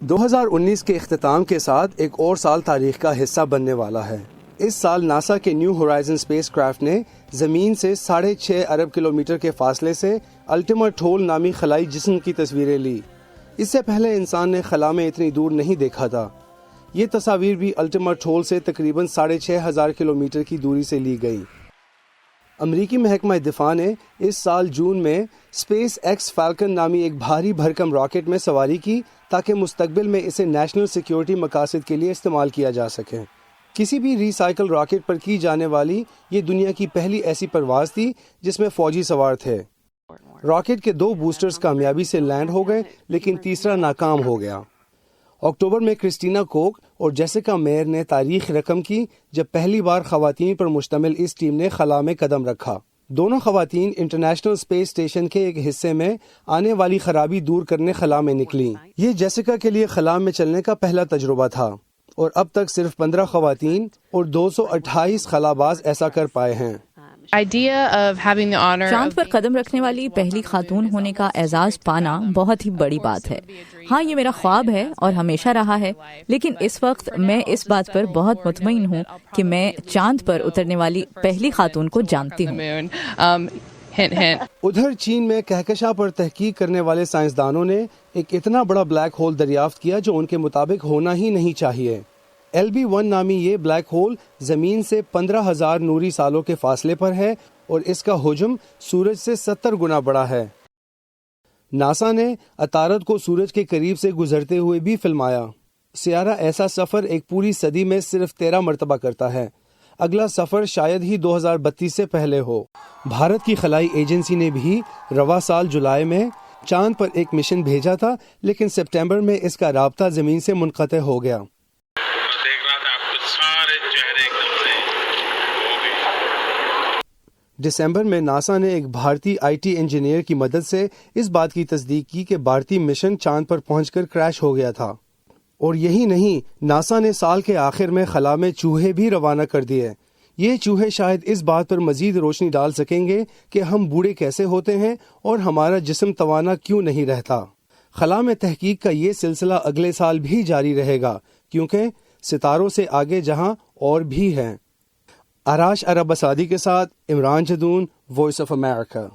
2019 کے اختتام کے ساتھ ایک اور سال تاریخ کا حصہ بننے والا ہے۔ اس سال ناسا کے نیو ہورائزن اسپیس کرافٹ نے زمین سے 6.5 ارب کلومیٹر کے فاصلے سے الٹیما ٹھول نامی خلائی جسم کی تصویریں لی۔ اس سے پہلے انسان نے خلا میں اتنی دور نہیں دیکھا تھا۔ یہ تصاویر بھی الٹیما ٹھول سے تقریباً 6,500 کلومیٹر کی دوری سے لی گئی۔ امریکی محکمہ دفاع نے اس سال جون میں اسپیس ایکس فالکن نامی ایک بھاری بھرکم راکٹ میں سواری کی تاکہ مستقبل میں اسے نیشنل سیکیورٹی مقاصد کے لیے استعمال کیا جا سکے۔ کسی بھی ری سائیکل راکٹ پر کی جانے والی یہ دنیا کی پہلی ایسی پرواز تھی جس میں فوجی سوار تھے۔ راکٹ کے 2 بوسٹرز کامیابی سے لینڈ ہو گئے لیکن تیسرا ناکام ہو گیا۔ اکتوبر میں کرسٹینا کوک اور جیسیکا میئر نے تاریخ رقم کی جب پہلی بار خواتین پر مشتمل اس ٹیم نے خلا میں قدم رکھا۔ دونوں خواتین انٹرنیشنل اسپیس اسٹیشن کے ایک حصے میں آنے والی خرابی دور کرنے خلا میں نکلیں۔ یہ جیسیکا کے لیے خلا میں چلنے کا پہلا تجربہ تھا اور اب تک صرف 15 خواتین اور 228 خلاباز ایسا کر پائے ہیں۔ چاند پر قدم رکھنے والی پہلی خاتون ہونے کا اعزاز پانا بہت ہی بڑی بات ہے۔ ہاں، یہ میرا خواب ہے اور ہمیشہ رہا ہے، لیکن اس وقت میں اس بات پر بہت مطمئن ہوں کہ میں چاند پر اترنے والی پہلی خاتون کو جانتی ہوں۔ ادھر چین میں کہکشاں پر تحقیق کرنے والے سائنسدانوں نے ایک اتنا بڑا بلیک ہول دریافت کیا جو ان کے مطابق ہونا ہی نہیں چاہیے۔ LB1 نامی یہ بلیک ہول زمین سے 15,000 نوری سالوں کے فاصلے پر ہے اور اس کا حجم سورج سے 70 گنا بڑا ہے۔ ناسا نے عطارد کو سورج کے قریب سے گزرتے ہوئے بھی فلمایا۔ سیارہ ایسا سفر ایک پوری صدی میں صرف 13 مرتبہ کرتا ہے۔ اگلا سفر شاید ہی 2032 سے پہلے ہو۔ بھارت کی خلائی ایجنسی نے بھی رواں سال جولائی میں چاند پر ایک مشن بھیجا تھا، لیکن سپٹمبر میں اس کا رابطہ زمین سے منقطع ہو گیا۔ دسمبر میں ناسا نے ایک بھارتی IT انجینئر کی مدد سے اس بات کی تصدیق کی کہ بھارتی مشن چاند پر پہنچ کر کریش ہو گیا تھا۔ اور یہی نہیں، ناسا نے سال کے آخر میں خلا میں چوہے بھی روانہ کر دیے۔ یہ چوہے شاید اس بات پر مزید روشنی ڈال سکیں گے کہ ہم بوڑھے کیسے ہوتے ہیں اور ہمارا جسم توانا کیوں نہیں رہتا۔ خلا میں تحقیق کا یہ سلسلہ اگلے سال بھی جاری رہے گا کیونکہ ستاروں سے آگے جہاں اور بھی ہیں۔ آراش عرب اسادی کے ساتھ Imran Jadoon, voice of America.